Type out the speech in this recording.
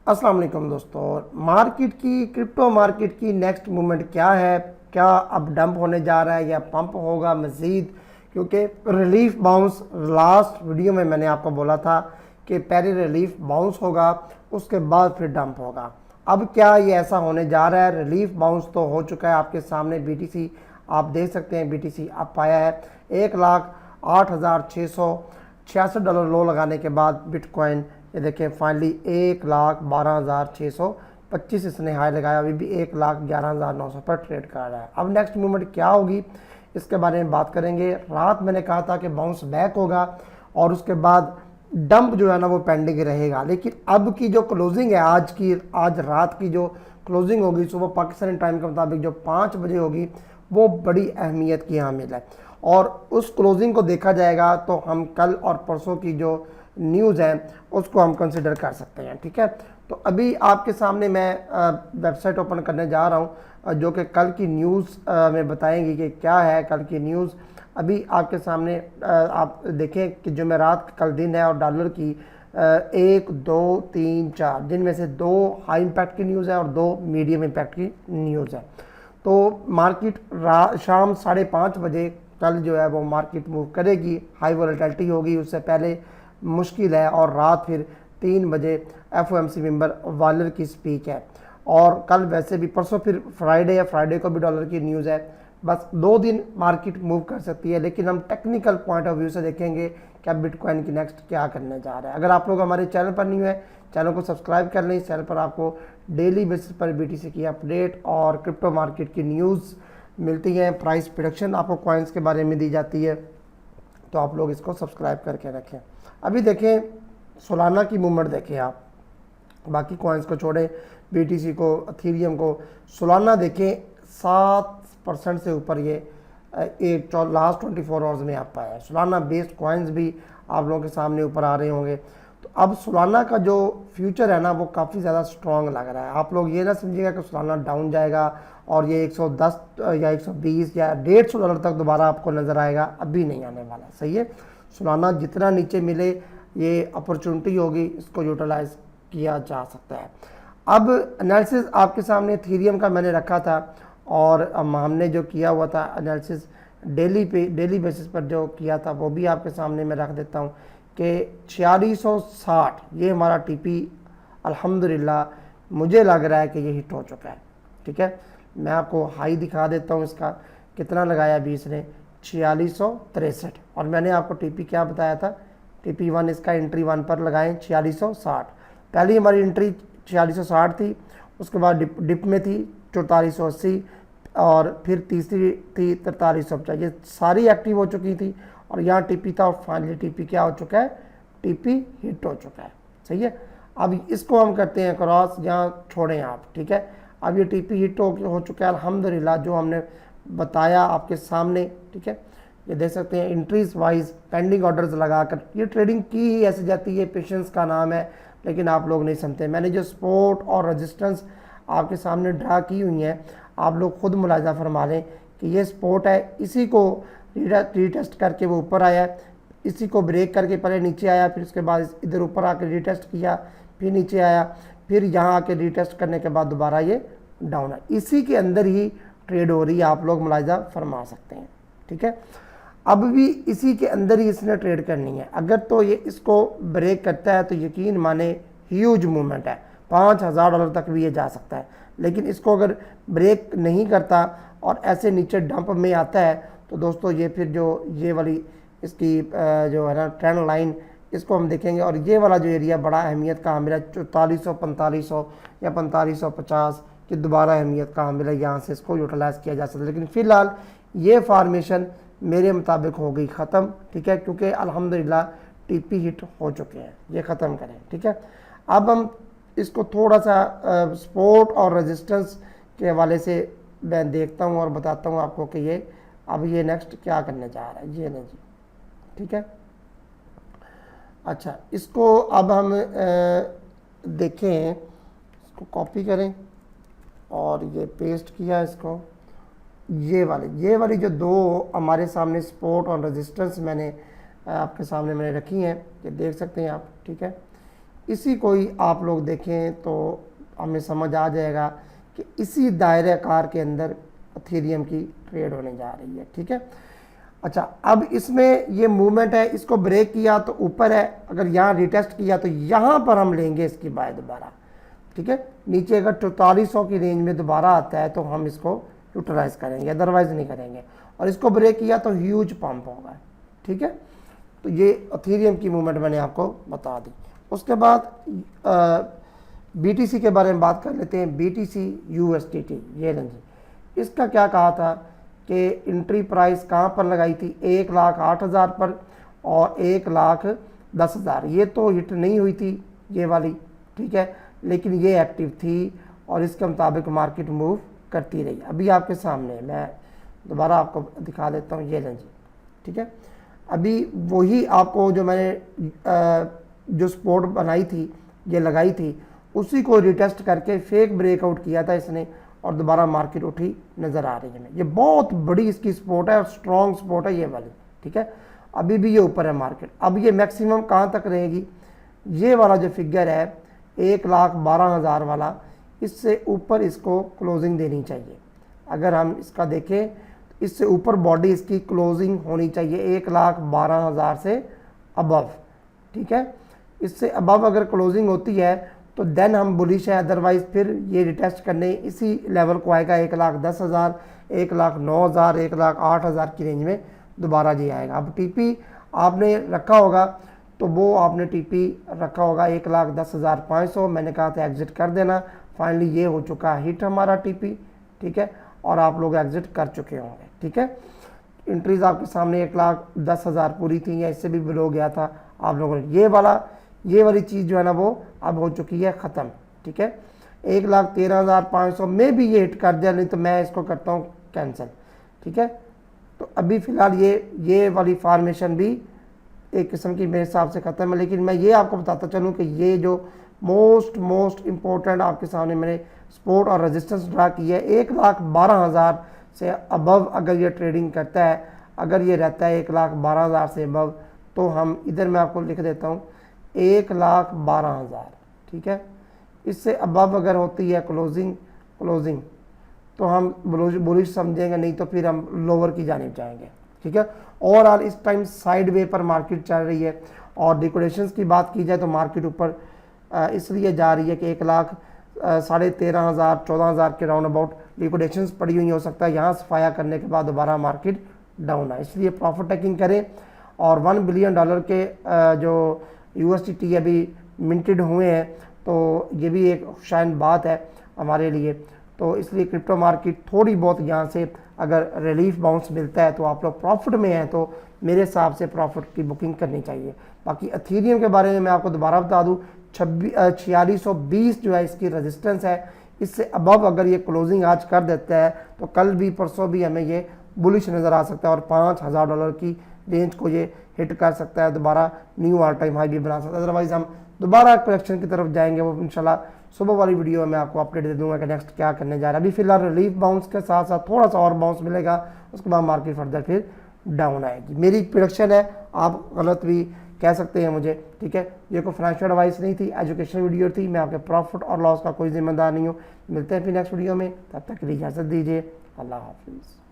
अस्सलाम वालेकुम दोस्तों। मार्केट की क्रिप्टो मार्केट की नेक्स्ट मूवमेंट क्या है? क्या अब डंप होने जा रहा है या पंप होगा मज़ीद? क्योंकि रिलीफ बाउंस लास्ट वीडियो में मैंने आपको बोला था कि पहले रिलीफ बाउंस होगा, उसके बाद फिर डंप होगा। अब क्या ये ऐसा होने जा रहा है? रिलीफ बाउंस तो हो चुका है, आपके सामने BTC आप देख सकते हैं। BTC अब आया है 1,08,666 लो लगाने के बाद बिटकॉइन ये देखें फाइनली 1,12,625 इसने हाई लगाया। अभी भी 1,11,900 पर ट्रेड कर रहा है। अब नेक्स्ट मूवमेंट क्या होगी इसके बारे में बात करेंगे। रात मैंने कहा था कि बाउंस बैक होगा और उसके बाद डंप जो है ना वो पेंडिंग रहेगा, लेकिन अब की जो क्लोजिंग है आज रात की जो क्लोजिंग होगी सुबह पाकिस्तानी टाइम के मुताबिक जो 5 बजे होगी वो बड़ी अहमियत की हामिल है और उस क्लोजिंग को देखा जाएगा तो हम कल और परसों की जो न्यूज़ है उसको हम कंसिडर कर सकते हैं। ठीक है, तो अभी आपके सामने मैं वेबसाइट ओपन करने जा रहा हूँ जो कि कल की न्यूज़ में बताएंगी कि क्या है कल की न्यूज़। अभी आपके सामने आप देखें कि जुमेरात कल दिन है और डॉलर की 1 2 3 4 जिनमें से 2 हाई इम्पैक्ट की न्यूज़ है और 2 मीडियम इम्पैक्ट की न्यूज़ है। तो मार्केट शाम 5:30 बजे कल जो है वो मार्केट मूव करेगी, हाई वोलेटिलिटी होगी, उससे पहले मुश्किल है। और रात फिर 3 बजे FOMC मेंबर वालर की स्पीच है और कल वैसे भी परसों फिर फ्राइडे है, फ्राइडे को भी डॉलर की न्यूज़ है। बस 2 दिन मार्केट मूव कर सकती है, लेकिन हम टेक्निकल पॉइंट ऑफ व्यू से देखेंगे कि अब बिटकॉइन की नेक्स्ट क्या करने जा रहा है। अगर आप लोग हमारे चैनल पर नहीं है, चैनल को सब्सक्राइब कर लें। इस चैनल पर आपको डेली बेसिस पर BTC की अपडेट और क्रिप्टो मार्केट की न्यूज़ मिलती हैं। प्राइस प्रेडिक्शन आपको कॉइन्स के बारे में दी जाती है, तो आप लोग इसको सब्सक्राइब करके रखें। अभी देखें सोलाना की मूवमेंट देखें आप, बाकी कॉइन्स को छोड़ें, BTC को, अथीरियम को, सोलाना देखें 7% से ऊपर ये एक लास्ट 24 आवर्स में आप पाया है। सोलाना बेस्ड कॉइन्स भी आप लोगों के सामने ऊपर आ रहे होंगे। तो अब सोलाना का जो फ्यूचर है ना वो काफ़ी ज़्यादा स्ट्रॉन्ग लग रहा है। आप लोग ये ना समझिएगा कि सोलाना डाउन जाएगा और ये 110 या 120 या $150 तक दोबारा आपको नज़र आएगा, अभी नहीं आने वाला। सही है, सोलाना जितना नीचे मिले ये अपॉर्चुनिटी होगी, इसको यूटिलाइज किया जा सकता है। अब एनालिसिस आपके सामने एथेरियम का मैंने रखा था और हमने जो किया हुआ था एनालिसिस डेली बेसिस पर जो किया था वो भी आपके सामने मैं रख देता हूँ कि 4660 ये हमारा TP अल्हम्दुलिल्लाह मुझे लग रहा है कि ये हिट हो चुका है। ठीक है, मैं आपको हाई दिखा देता हूँ, इसका कितना लगाया अभी इसने 4663 और मैंने आपको TP क्या बताया था, TP1 इसका एंट्री 1 पर लगाएं 4660। पहली हमारी एंट्री 4660 थी, उसके बाद डिप में थी 4480 और फिर तीसरी थी 4350। ये सारी एक्टिव हो चुकी थी और यहाँ TP था और फाइनली TP क्या हो चुका है, TP हिट हो चुका है। सही है, अब इसको हम करते हैं क्रॉस, यहाँ छोड़ें आप। ठीक है, अब ये TP हिट हो चुका है अल्हम्दुलिल्लाह, जो हमने बताया आपके सामने। ठीक है, ये देख सकते हैं एंट्रीज वाइज पेंडिंग ऑर्डर्स लगाकर ये ट्रेडिंग की ही ऐसे जाती है, पेशेंस का नाम है, लेकिन आप लोग नहीं समझते। मैंने जो सपोर्ट और रेजिस्टेंस आपके सामने ड्रा की हुई हैं, आप लोग खुद मुलाहिजा फरमा लें कि ये सपोर्ट है, इसी को रीटेस्ट करके वो ऊपर आया है, इसी को ब्रेक करके पहले नीचे आया, फिर उसके बाद इधर ऊपर आकर रीटेस्ट किया, फिर नीचे आया, फिर यहाँ आके रीटेस्ट करने के बाद दोबारा ये डाउन है। इसी के अंदर ही ट्रेड हो रही है, आप लोग मुलाहिजा फरमा सकते हैं। ठीक है, अब भी इसी के अंदर ही इसने ट्रेड करनी है। अगर तो ये इसको ब्रेक करता है तो यकीन माने ह्यूज मूवमेंट है, $5000 तक भी ये जा सकता है। लेकिन इसको अगर ब्रेक नहीं करता और ऐसे नीचे डंप में आता है तो दोस्तों ये फिर जो ये वाली इसकी जो है ना ट्रेंड लाइन, इसको हम देखेंगे और ये वाला जो एरिया बड़ा अहमियत का हामिल है 4400 4500 या 4550 की दोबारा अहमियत का हामिल है, यहाँ से इसको यूटिलाइज़ किया जा सकता है। लेकिन फ़िलहाल ये फार्मेशन मेरे मुताबिक हो गई ख़त्म। ठीक है, क्योंकि अल्हम्दुलिल्लाह TP हिट हो चुके हैं, ये ख़त्म करें। ठीक है, अब हम इसको थोड़ा सा सपोर्ट और रेजिस्टेंस के हवाले से मैं देखता हूँ और बताता हूँ आपको कि ये अब ये नेक्स्ट क्या करने जा रहा है। ये नहीं जी, ठीक है। अच्छा, इसको अब हम देखें, इसको कॉपी करें और ये पेस्ट किया इसको। ये वाली जो दो हमारे सामने सपोर्ट और रेजिस्टेंस मैंने आपके सामने मैंने रखी हैं, ये देख सकते हैं आप। ठीक है, इसी को ही आप लोग देखें तो हमें समझ आ जाएगा कि इसी दायरे आकार के अंदर एथेरियम की ट्रेड होने जा रही है। ठीक है, अच्छा अब इसमें ये मूवमेंट है, इसको ब्रेक किया तो ऊपर है, अगर यहाँ रिटेस्ट किया तो यहाँ पर हम लेंगे इसकी बाय दोबारा। ठीक है, नीचे अगर 4400 की रेंज में दोबारा आता है तो हम इसको यूटिलाइज करेंगे, अदरवाइज नहीं करेंगे। और इसको ब्रेक किया तो ह्यूज पंप होगा। ठीक है, तो ये एथेरियम की मूवमेंट मैंने आपको बता दी। उसके बाद BTC के बारे में बात कर लेते हैं। BTC USDT, ये लें जी, इसका क्या कहा था कि एंट्री प्राइस कहाँ पर लगाई थी, 1,08,000 पर और 1,10,000। ये तो हिट नहीं हुई थी ये वाली, ठीक है, लेकिन ये एक्टिव थी और इसके मुताबिक मार्केट मूव करती रही। अभी आपके सामने मैं दोबारा आपको दिखा देता हूँ, ये लें जी। ठीक है, अभी वही आपको जो मैंने जो सपोर्ट बनाई थी, ये लगाई थी, उसी को रिटेस्ट करके फेक ब्रेकआउट किया था इसने और दोबारा मार्केट उठी नज़र आ रही है। ये बहुत बड़ी इसकी सपोर्ट है और स्ट्रॉन्ग सपोर्ट है ये वाली। ठीक है, अभी भी ये ऊपर है मार्केट। अब ये मैक्सिमम कहाँ तक रहेगी, ये वाला जो फिगर है 1,12,000 वाला, इससे ऊपर इसको क्लोजिंग देनी चाहिए। अगर हम इसका देखें तो इससे ऊपर बॉडी इसकी क्लोजिंग होनी चाहिए 1,12,000 से अबव। ठीक है, इससे अबव अगर क्लोजिंग होती है तो देन हम बुलिश है, अदरवाइज फिर ये रिटेस्ट करने इसी लेवल को आएगा 1,10,000, 1,09,000, 1,08,000 की रेंज में दोबारा जी आएगा। अब टीपी आपने रखा होगा तो वो आपने टीपी रखा होगा 1,10,500, मैंने कहा था एग्जिट कर देना। फाइनली ये हो चुका है हिट हमारा टीपी। ठीक है, और आप लोग एग्जिट कर चुके होंगे। ठीक है, एंट्रीज आपके सामने 1,10,000 पूरी थी या इससे भी बिलो गया था आप लोगों ने। ये वाली चीज़ जो है ना वो अब हो चुकी है ख़त्म। ठीक है, 1,13,500 में भी ये हिट कर दिया, नहीं तो मैं इसको करता हूँ कैंसिल। ठीक है, तो अभी फ़िलहाल ये वाली फार्मेशन भी एक किस्म की मेरे हिसाब से ख़त्म है। लेकिन मैं ये आपको बताता चलूँ कि ये जो मोस्ट इम्पोर्टेंट आपके सामने मैंने सपोर्ट और रेजिस्टेंस ड्रा की है, 1,12,000 से अबव अगर ये ट्रेडिंग करता है, अगर ये रहता है 1,12,000 से अबव, तो हम इधर मैं आपको लिख देता हूँ 1,12,000। ठीक है, इससे अबव अगर होती है क्लोजिंग तो हम बुलिश समझेंगे, नहीं तो फिर हम लोअर की जानिब जाएंगे। ठीक है, ओवरऑल इस टाइम साइड वे पर मार्केट चल रही है। और लिक्विडेशंस की बात की जाए तो मार्केट ऊपर इसलिए जा रही है कि 1,13,000 14,000 के राउंड अबाउट लिक्विडेशंस पड़ी हुई हो सकता है यहाँ सफाया करने के बाद दोबारा मार्केट डाउन है, इसलिए प्रॉफिट टेकिंग करें। और $1 बिलियन के जो USDT अभी मिंटेड हुए हैं, तो ये भी एक शायद बात है हमारे लिए। तो इसलिए क्रिप्टो मार्केट थोड़ी बहुत यहाँ से अगर रिलीफ बाउंस मिलता है तो आप लोग प्रॉफिट में हैं, तो मेरे हिसाब से प्रॉफिट की बुकिंग करनी चाहिए। बाकी एथेरियम के बारे में मैं आपको दोबारा बता दूँ, 4620 जो है इसकी रेजिस्टेंस है। इससे अबव अगर ये क्लोजिंग आज कर देता है तो कल भी परसों भी हमें ये बुलिश नज़र आ सकता है और $5,000 की रेंज को ये हिट कर सकता है, दोबारा न्यू ऑल टाइम हाई भी बना सकता है। अदरवाइज हम दोबारा करेक्शन की तरफ जाएंगे, वो इंशाल्लाह सुबह वाली वीडियो में मैं आपको अपडेट दे दूंगा कि नेक्स्ट क्या करने जा रहा है। अभी फिलहाल रिलीफ बाउंस के साथ साथ थोड़ा सा और बाउंस मिलेगा, उसके बाद मार्केट फर्दर फिर डाउन आएगी। मेरी प्रेडिक्शन है, आप गलत भी कह सकते हैं मुझे। ठीक है, ये कोई फाइनेंशियल एडवाइस नहीं थी, एजुकेशनल वीडियो थी। मैं आपके प्रॉफिट और लॉस का कोई जिम्मेदार नहीं हूँ। मिलते हैं फिर नेक्स्ट वीडियो में, तब तक के लिए इजाज़त दीजिए। अल्लाह हाफिज़।